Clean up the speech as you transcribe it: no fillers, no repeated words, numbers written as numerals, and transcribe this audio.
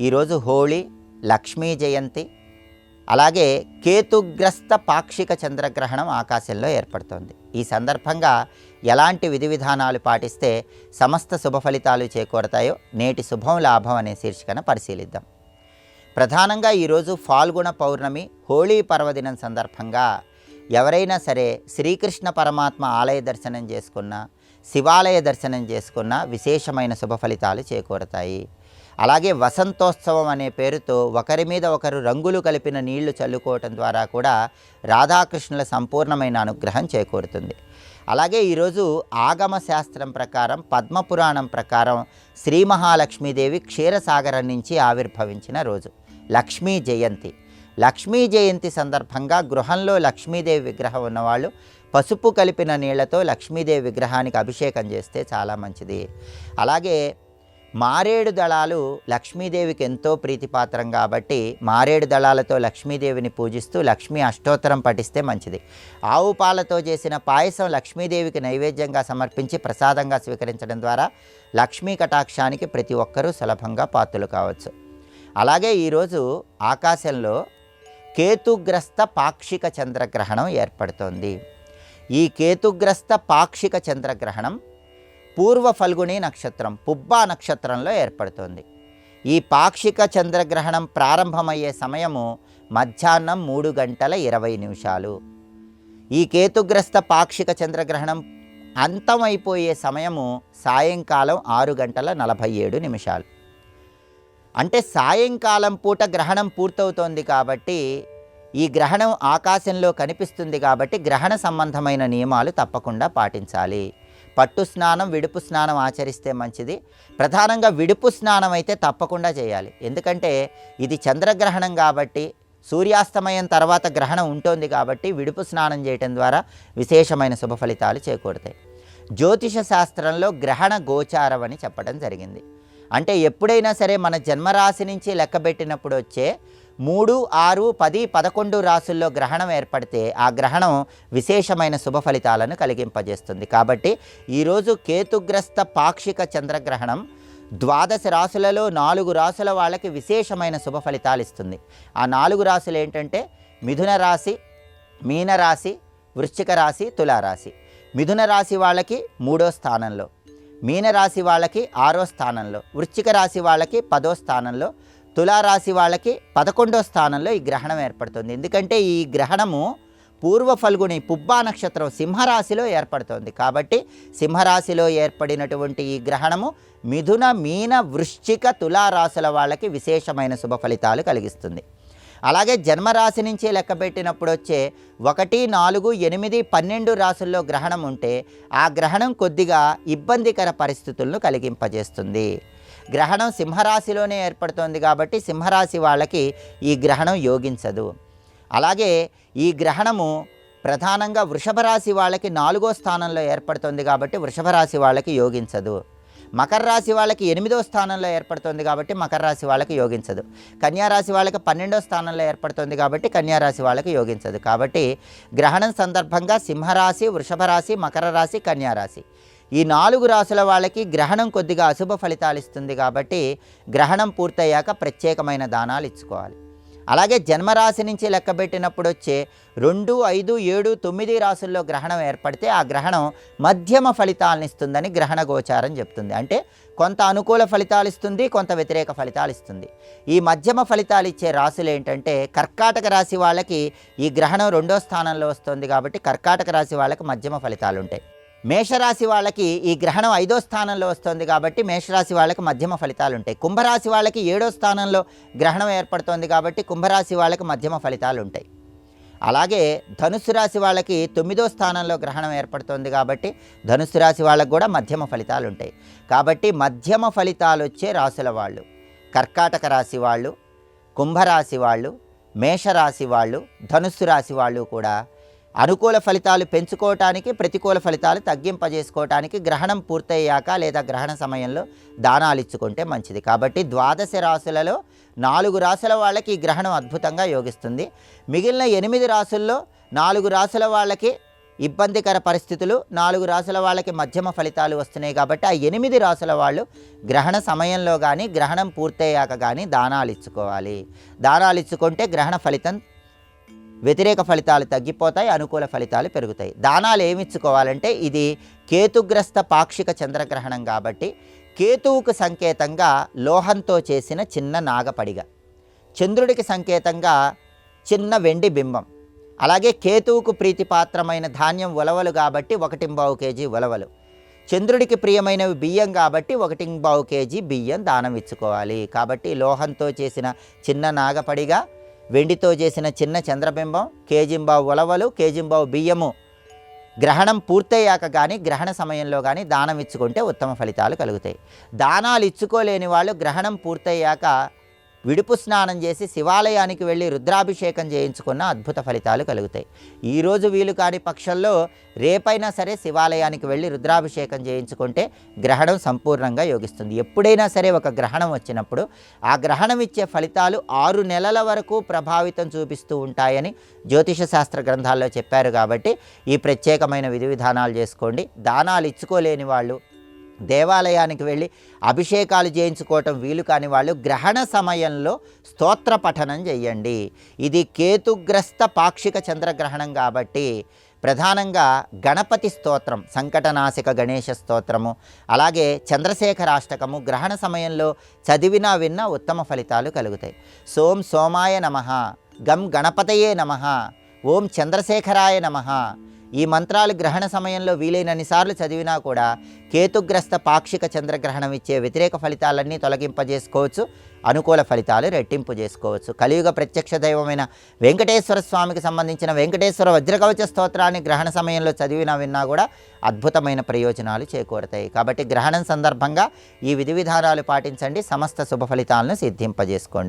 ఈరోజు హోళీ, లక్ష్మీ జయంతి, అలాగే కేతుగ్రస్త పాక్షిక చంద్రగ్రహణం ఆకాశంలో ఏర్పడుతోంది. ఈ సందర్భంగా ఎలాంటి విధి విధానాలు పాటిస్తే సమస్త శుభ ఫలితాలు చేకూరతాయో నేటి శుభం లాభం అనే శీర్షికన పరిశీలిద్దాం. ప్రధానంగా ఈరోజు ఫాల్గుణ పౌర్ణమి, హోళీ పర్వదినం సందర్భంగా ఎవరైనా సరే శ్రీకృష్ణ పరమాత్మ ఆలయ దర్శనం చేసుకున్నా, శివాలయ దర్శనం చేసుకున్నా విశేషమైన శుభ ఫలితాలు చేకూరతాయి. అలాగే వసంతోత్సవం అనే పేరుతో ఒకరి మీద ఒకరు రంగులు కలిపిన నీళ్లు చల్లుకోవటం ద్వారా కూడా రాధాకృష్ణుల సంపూర్ణమైన అనుగ్రహం చేకూరుతుంది. అలాగే ఈరోజు ఆగమ శాస్త్రం ప్రకారం, పద్మపురాణం ప్రకారం శ్రీ మహాలక్ష్మీదేవి క్షీరసాగరం నుంచి ఆవిర్భవించిన రోజు లక్ష్మీ జయంతి. లక్ష్మీ జయంతి సందర్భంగా గృహంలో లక్ష్మీదేవి విగ్రహం ఉన్నవాళ్ళు పసుపు కలిపిన నీళ్లతో లక్ష్మీదేవి విగ్రహానికి అభిషేకం చేస్తే చాలా మంచిది. అలాగే మారేడు దళాలు లక్ష్మీదేవికి ఎంతో ప్రీతిపాత్రం కాబట్టి మారేడు దళాలతో లక్ష్మీదేవిని పూజిస్తూ లక్ష్మీ అష్టోత్తరం పఠిస్తే మంచిది. ఆవు పాలతో చేసిన పాయసం లక్ష్మీదేవికి నైవేద్యంగా సమర్పించి ప్రసాదంగా స్వీకరించడం ద్వారా లక్ష్మీ కటాక్షానికి ప్రతి ఒక్కరూ సులభంగా పాత్రలు కావచ్చు. అలాగే ఈరోజు ఆకాశంలో కేతుగ్రస్త పాక్షిక చంద్రగ్రహణం ఏర్పడుతోంది. ఈ కేతుగ్రస్త పాక్షిక చంద్రగ్రహణం పూర్వ ఫల్గుణి నక్షత్రం, పుబ్బా నక్షత్రంలో ఏర్పడుతోంది. ఈ పాక్షిక చంద్రగ్రహణం ప్రారంభమయ్యే సమయము మధ్యాహ్నం 3:20. ఈ కేతుగ్రస్త పాక్షిక చంద్రగ్రహణం అంతమైపోయే సమయము సాయంకాలం 6:47. అంటే సాయంకాలం పూట గ్రహణం పూర్తవుతోంది కాబట్టి, ఈ గ్రహణం ఆకాశంలో కనిపిస్తుంది కాబట్టి గ్రహణ సంబంధమైన నియమాలు తప్పకుండా పాటించాలి. పట్టు స్నానం, విడుపు స్నానం ఆచరిస్తే మంచిది. ప్రధానంగా విడుపు స్నానం అయితే తప్పకుండా చేయాలి. ఎందుకంటే ఇది చంద్రగ్రహణం కాబట్టి, సూర్యాస్తమయం తర్వాత గ్రహణం ఉంటుంది కాబట్టి విడుపు స్నానం చేయటం ద్వారా విశేషమైన శుభ ఫలితాలు చేకూరుతాయి. జ్యోతిష శాస్త్రంలో గ్రహణ గోచారం అని చెప్పడం జరిగింది. అంటే ఎప్పుడైనా సరే మన జన్మరాశి నుంచి లెక్కబెట్టినప్పుడు వచ్చే 3, 6, 10, 11 రాసుల్లో గ్రహణం ఏర్పడితే ఆ గ్రహణం విశేషమైన శుభ ఫలితాలను కలిగింపజేస్తుంది. కాబట్టి ఈరోజు కేతుగ్రస్త పాక్షిక చంద్రగ్రహణం 12 రాసులలో 4 రాసుల వాళ్ళకి విశేషమైన శుభ ఫలితాలు ఇస్తుంది. ఆ 4 రాసులు ఏంటంటే మిథున రాశి, మీనరాశి, వృశ్చిక రాశి, తులారాశి. మిథున రాశి వాళ్ళకి 3వ స్థానంలో, మీనరాశి వాళ్ళకి 6వ స్థానంలో, వృశ్చిక రాశి వాళ్ళకి 10వ స్థానంలో, తులారాశి వాళ్ళకి 11వ స్థానంలో ఈ గ్రహణం ఏర్పడుతుంది. ఎందుకంటే ఈ గ్రహణము పూర్వ ఫల్గుని పుబ్బా నక్షత్రం సింహరాశిలో ఏర్పడుతుంది. కాబట్టి సింహరాశిలో ఏర్పడినటువంటి ఈ గ్రహణము మిథున, మీన, వృశ్చిక, తులారాశుల వాళ్ళకి విశేషమైన శుభ ఫలితాలు కలిగిస్తుంది. అలాగే జన్మరాశి నుంచి లెక్కపెట్టినప్పుడు వచ్చే 1, 4, 8, 12 రాసుల్లో గ్రహణం ఉంటే ఆ గ్రహణం కొద్దిగా ఇబ్బందికర పరిస్థితులను కలిగింపజేస్తుంది. గ్రహణం సింహరాశిలోనే ఏర్పడుతోంది కాబట్టి సింహరాశి వాళ్ళకి ఈ గ్రహణం యోగించదు. అలాగే ఈ గ్రహణము ప్రధానంగా వృషభ రాశి వాళ్ళకి 4వ స్థానంలో ఏర్పడుతుంది కాబట్టి వృషభ రాశి వాళ్ళకి యోగించదు. మకర రాశి వాళ్ళకి 8వ స్థానంలో ఏర్పడుతుంది కాబట్టి మకర రాశి వాళ్ళకి యోగించదు. కన్యారాశి వాళ్ళకి 12వ స్థానంలో ఏర్పడుతుంది కాబట్టి కన్యారాశి వాళ్ళకి యోగించదు. కాబట్టి గ్రహణం సందర్భంగా సింహరాశి, వృషభ రాశి, మకర రాశి, కన్యారాశి ఈ 4 రాశుల వాళ్ళకి గ్రహణం కొద్దిగా అశుభ ఫలితాలు ఇస్తుంది. కాబట్టి గ్రహణం పూర్తయ్యాక ప్రత్యేకమైన దానాలు ఇచ్చుకోవాలి. అలాగే జన్మరాశి నుంచి లెక్కబెట్టినప్పుడు వచ్చే 2, 5, 7, 9 రాసుల్లో గ్రహణం ఏర్పడితే ఆ గ్రహణం మధ్యమ ఫలితాలను ఇస్తుందని గ్రహణ గోచారం చెప్తుంది. అంటే కొంత అనుకూల ఫలితాలు ఇస్తుంది, కొంత వ్యతిరేక ఫలితాలు ఇస్తుంది. ఈ మధ్యమ ఫలితాలు ఇచ్చే రాశులు ఏంటంటే కర్కాటక రాశి వాళ్ళకి ఈ గ్రహణం 2వ స్థానంలో వస్తుంది కాబట్టి కర్కాటక రాశి వాళ్ళకి మధ్యమ ఫలితాలు ఉంటాయి. మేషరాశి వాళ్ళకి ఈ గ్రహణం 5వ స్థానంలో వస్తుంది కాబట్టి మేషరాశి వాళ్ళకి మధ్యమ ఫలితాలు ఉంటాయి. కుంభరాశి వాళ్ళకి 7వ స్థానంలో గ్రహణం ఏర్పడుతోంది కాబట్టి కుంభరాశి వాళ్ళకి మధ్యమ ఫలితాలు ఉంటాయి. అలాగే ధనుస్సు రాశి వాళ్ళకి 9వ స్థానంలో గ్రహణం ఏర్పడుతోంది కాబట్టి ధనుస్సు రాశి వాళ్ళకి కూడా మధ్యమ ఫలితాలు ఉంటాయి. కాబట్టి మధ్యమ ఫలితాలు వచ్చే రాశుల వాళ్ళు కర్కాటక రాశి వాళ్ళు, కుంభరాశి వాళ్ళు, మేషరాశి వాళ్ళు, ధనుస్సు రాశి వాళ్ళు కూడా అనుకూల ఫలితాలు పెంచుకోవటానికి, ప్రతికూల ఫలితాలు తగ్గింపజేసుకోవటానికి గ్రహణం పూర్తయ్యాక లేదా గ్రహణ సమయంలో దానాలు ఇచ్చుకుంటే మంచిది. కాబట్టి 12 రాశులలో 4 రాశుల వాళ్ళకి ఈ గ్రహణం అద్భుతంగా యోగిస్తుంది. మిగిలిన 8 రాశుల్లో 4 రాశుల వాళ్ళకి ఇబ్బందికర పరిస్థితులు 4 రాసుల వాళ్ళకి మధ్యమ ఫలితాలు వస్తున్నాయి కాబట్టి ఆ 8 రాసుల వాళ్ళు గ్రహణ సమయంలో కానీ గ్రహణం పూర్తయ్యాక కానీ దానాలు ఇచ్చుకోవాలి. దానాలు ఇచ్చుకుంటే గ్రహణ ఫలితం వ్యతిరేక ఫలితాలు తగ్గిపోతాయి, అనుకూల ఫలితాలు పెరుగుతాయి. దానాలు ఏమి ఇచ్చుకోవాలంటే ఇది కేతుగ్రస్త పాక్షిక చంద్రగ్రహణం కాబట్టి కేతువుకు సంకేతంగా లోహంతో చేసిన చిన్న నాగపడిగ, చంద్రుడికి సంకేతంగా చిన్న వెండి బింబం, అలాగే కేతువుకు ప్రీతిపాత్రమైన ధాన్యం ఉలవలు కాబట్టి 1.25 కేజీ ఉలవలు, చంద్రుడికి ప్రియమైనవి బియ్యం కాబట్టి 1.25 కేజీ బియ్యం దానం ఇచ్చుకోవాలి. కాబట్టి లోహంతో చేసిన చిన్న నాగపడిగా, వెండితో చేసిన చిన్న చంద్రబింబం, కేజింబావు ఉలవలు, కేజింబావు బియ్యము గ్రహణం పూర్తయ్యాక కానీ గ్రహణ సమయంలో కానీ దానం ఇచ్చుకుంటే ఉత్తమ ఫలితాలు కలుగుతాయి. దానాలు ఇచ్చుకోలేని వాళ్ళు గ్రహణం పూర్తయ్యాక విడుపు స్నానం చేసి శివాలయానికి వెళ్ళి రుద్రాభిషేకం చేయించుకున్న అద్భుత ఫలితాలు కలుగుతాయి. ఈరోజు వీలు కాని పక్షంలో రేపైనా సరే శివాలయానికి వెళ్ళి రుద్రాభిషేకం చేయించుకుంటే గ్రహణం సంపూర్ణంగా యోగిస్తుంది. ఎప్పుడైనా సరే ఒక గ్రహణం వచ్చినప్పుడు ఆ గ్రహణం ఇచ్చే ఫలితాలు 6 నెలల వరకు ప్రభావితం చూపిస్తూ ఉంటాయని జ్యోతిష శాస్త్ర గ్రంథాల్లో చెప్పారు. కాబట్టి ఈ ప్రత్యేకమైన విధి విధానాలు చేసుకోండి. దానాలు ఇచ్చుకోలేని వాళ్ళు దేవాలయానికి వెళ్ళి అభిషేకాలు చేయించుకోవటం వీలు కాని వాళ్ళు గ్రహణ సమయంలో స్తోత్ర పఠనం చేయండి. ఇది కేతుగ్రస్త పాక్షిక చంద్రగ్రహణం కాబట్టి ప్రధానంగా గణపతి స్తోత్రం, సంకటనాశక గణేశ స్తోత్రము, అలాగే చంద్రశేఖరాష్టకము గ్రహణ సమయంలో చదివినా విన్నా ఉత్తమ ఫలితాలు కలుగుతాయి. సోం సోమాయ నమః, గం గణపతయే నమః, ఓం చంద్రశేఖరాయ నమః. ఈ మంత్రాలు గ్రహణ సమయంలో వీలైనన్నిసార్లు చదివినా కూడా కేతుగ్రస్త పాక్షిక చంద్రగ్రహణం ఇచ్చే వ్యతిరేక ఫలితాలన్నీ తొలగింపజేసుకోవచ్చు, అనుకూల ఫలితాలు రెట్టింపు చేసుకోవచ్చు. కలియుగ ప్రత్యక్ష దైవమైన వెంకటేశ్వర స్వామికి సంబంధించిన వెంకటేశ్వర వజ్రకవచ స్తోత్రాన్ని గ్రహణ సమయంలో చదివినా విన్నా కూడా అద్భుతమైన ప్రయోజనాలు చేకూరతాయి. కాబట్టి గ్రహణం సందర్భంగా ఈ విధి విధానాలు పాటించండి, సమస్త శుభ ఫలితాలను సిద్ధింపజేసుకోండి.